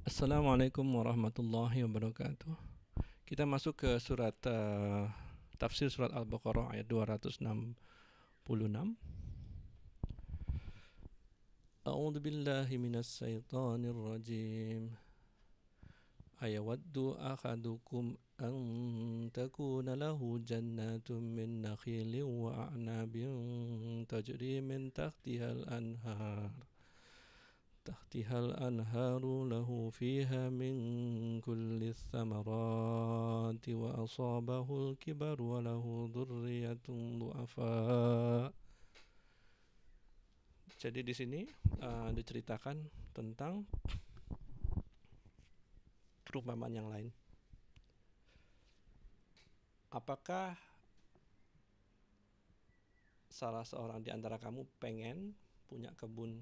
Assalamualaikum warahmatullahi wabarakatuh. Kita masuk ke surat tafsir surat Al-Baqarah ayat 266. A'udzu billahi minas syaitonir rajim. Ayawaddu ahadukum an takuna lahu jannatun min nakhilin wa a'nabin tajri min tahtihal anharu lahu fiha min kulli thamarati wa asabahul kibar wa lahu dhurriyyatun du'afa. Jadi di sini diceritakan tentang perumpamaan yang lain. Apakah salah seorang di antara kamu pengen punya kebun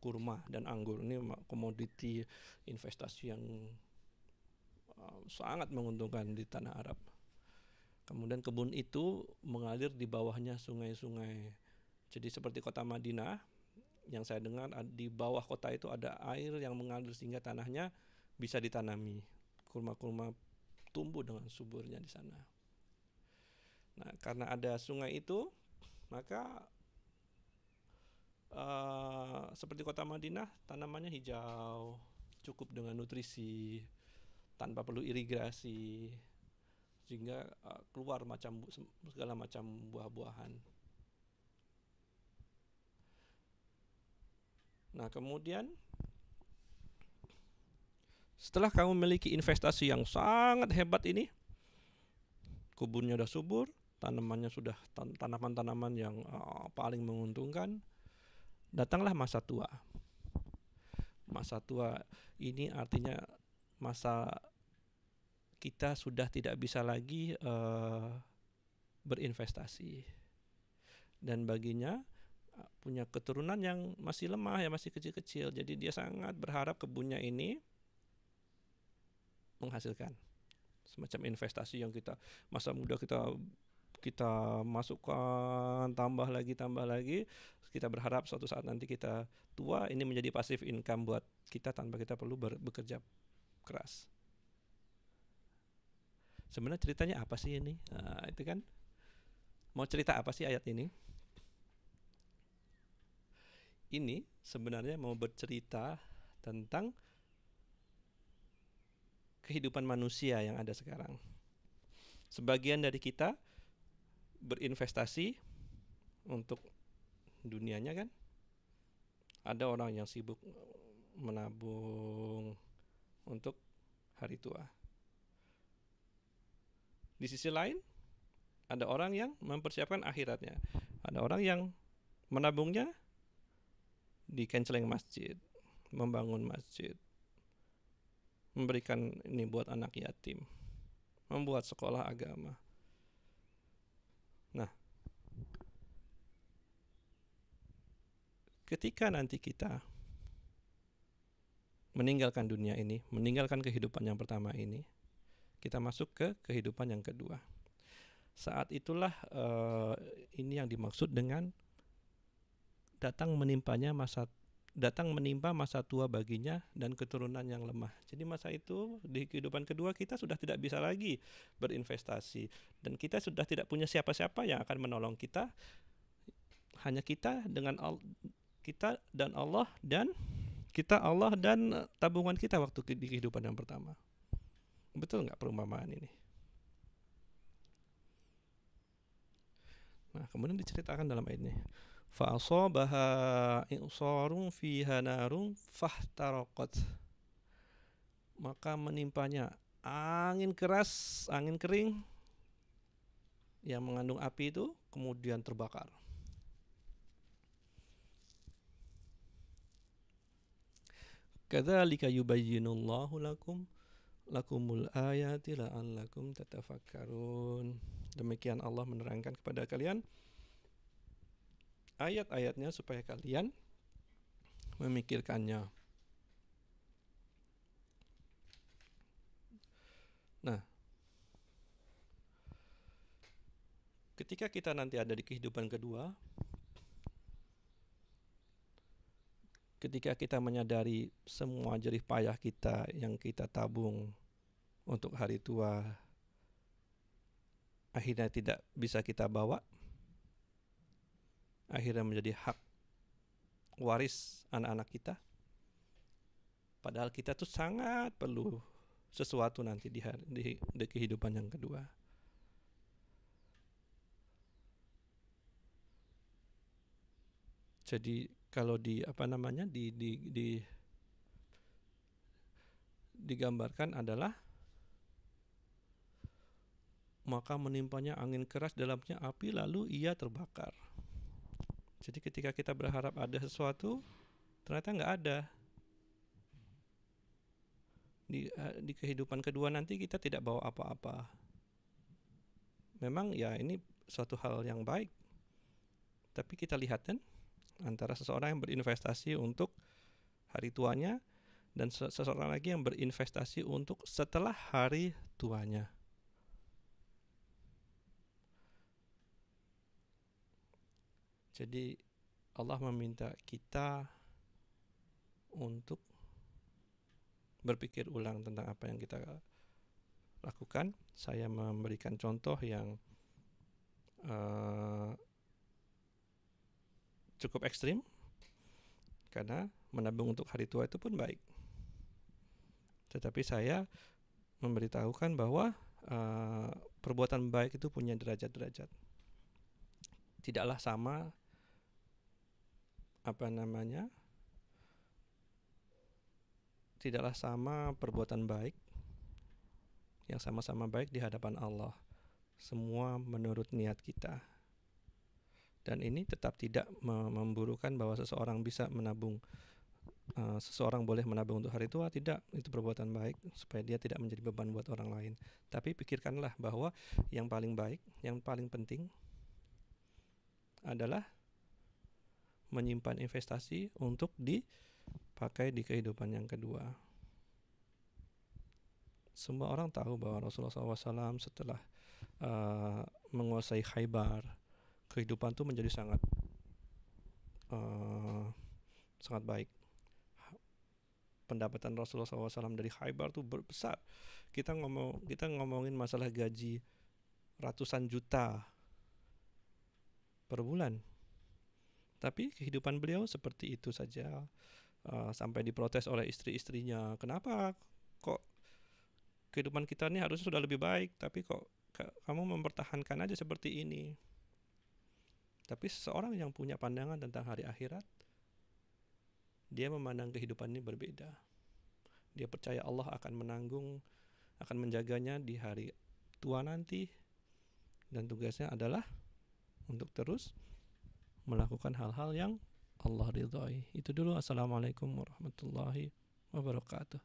kurma dan anggur? Ini komoditi investasi yang sangat menguntungkan di tanah Arab. Kemudian kebun itu mengalir di bawahnya sungai-sungai. Jadi seperti kota Madinah, yang saya dengar di bawah kota itu ada air yang mengalir sehingga tanahnya bisa ditanami. Kurma-kurma tumbuh dengan suburnya di sana. Nah, karena ada sungai itu, maka seperti kota Madinah, tanamannya hijau, cukup dengan nutrisi, tanpa perlu irigasi, sehingga keluar segala macam buah-buahan. Nah, kemudian setelah kamu memiliki investasi yang sangat hebat ini, kebunnya sudah subur, tanamannya sudah tanaman-tanaman yang paling menguntungkan, datanglah masa tua. Masa tua ini artinya masa kita sudah tidak bisa lagi berinvestasi, dan baginya punya keturunan yang masih lemah, ya masih kecil-kecil. Jadi dia sangat berharap kebunnya ini menghasilkan, semacam investasi yang kita masa muda kita masukkan tambah lagi, kita berharap suatu saat nanti kita tua ini menjadi passive income buat kita tanpa kita perlu bekerja keras. Sebenarnya ceritanya apa sih ini? Nah, itu kan mau cerita apa sih ayat ini? Ini sebenarnya mau bercerita tentang kehidupan manusia yang ada sekarang. Sebagian dari kita berinvestasi untuk dunianya kan. Ada orang yang sibuk menabung untuk hari tua. Di sisi lain, ada orang yang mempersiapkan akhiratnya. Ada orang yang menabungnya di canceling masjid, membangun masjid, memberikan ini buat anak yatim, membuat sekolah agama. Nah, ketika nanti kita meninggalkan dunia ini, meninggalkan kehidupan yang pertama ini, kita masuk ke kehidupan yang kedua. Saat itulah ini yang dimaksud dengan datang menimpa masa tua baginya dan keturunan yang lemah. Jadi masa itu di kehidupan kedua kita sudah tidak bisa lagi berinvestasi, dan kita sudah tidak punya siapa-siapa yang akan menolong kita. Hanya kita dan Allah, dan kita Allah dan tabungan kita waktu di kehidupan yang pertama. Betul nggak perumpamaan ini? Nah, kemudian diceritakan dalam ayat ini. Fa'asabaha i'sarun fiha narun fahtaraqat. Maka menimpanya angin keras, angin kering yang mengandung api itu kemudian terbakar. Kadzalika yubayyinullahu lakumul ayati la'allakum tatafakkarun. Demikian Allah menerangkan kepada kalian ayat-ayatnya supaya kalian memikirkannya. Nah, ketika kita nanti ada di kehidupan kedua, ketika kita menyadari semua jerih payah kita yang kita tabung untuk hari tua akhirnya tidak bisa kita bawa, akhirnya menjadi hak waris anak-anak kita, padahal kita tuh sangat perlu sesuatu nanti di kehidupan yang kedua. Jadi kalau digambarkan adalah maka menimpanya angin keras, dalamnya api, lalu ia terbakar. Jadi ketika kita berharap ada sesuatu, ternyata nggak ada. Di kehidupan kedua nanti kita tidak bawa apa-apa. Memang ya ini suatu hal yang baik, tapi kita lihat kan antara seseorang yang berinvestasi untuk hari tuanya dan seseorang lagi yang berinvestasi untuk setelah hari tuanya. Jadi Allah meminta kita untuk berpikir ulang tentang apa yang kita lakukan. Saya memberikan contoh yang cukup ekstrim, karena menabung untuk hari tua itu pun baik. Tetapi saya memberitahukan bahwa perbuatan baik itu punya derajat-derajat. Tidaklah sama tidaklah sama perbuatan baik yang sama-sama baik di hadapan Allah. Semua menurut niat kita. Dan ini tetap tidak memburukan bahwa seseorang bisa menabung, seseorang boleh menabung untuk hari tua, tidak, itu perbuatan baik supaya dia tidak menjadi beban buat orang lain. Tapi pikirkanlah bahwa yang paling baik, yang paling penting adalah menyimpan investasi untuk dipakai di kehidupan yang kedua. Semua orang tahu bahwa Rasulullah SAW setelah menguasai Khaybar, kehidupan itu menjadi sangat baik. Pendapatan Rasulullah SAW dari Khaybar itu besar. Kita ngomongin masalah gaji ratusan juta per bulan. Tapi kehidupan beliau seperti itu saja, sampai diprotes oleh istri-istrinya. Kenapa kok kehidupan kita ini harusnya sudah lebih baik, tapi kok kamu mempertahankan aja seperti ini? Tapi seseorang yang punya pandangan tentang hari akhirat, dia memandang kehidupan ini berbeda. Dia percaya Allah akan menanggung, akan menjaganya di hari tua nanti, dan tugasnya adalah untuk terus melakukan hal-hal yang Allah ridhai. Itu dulu. Assalamualaikum warahmatullahi wabarakatuh.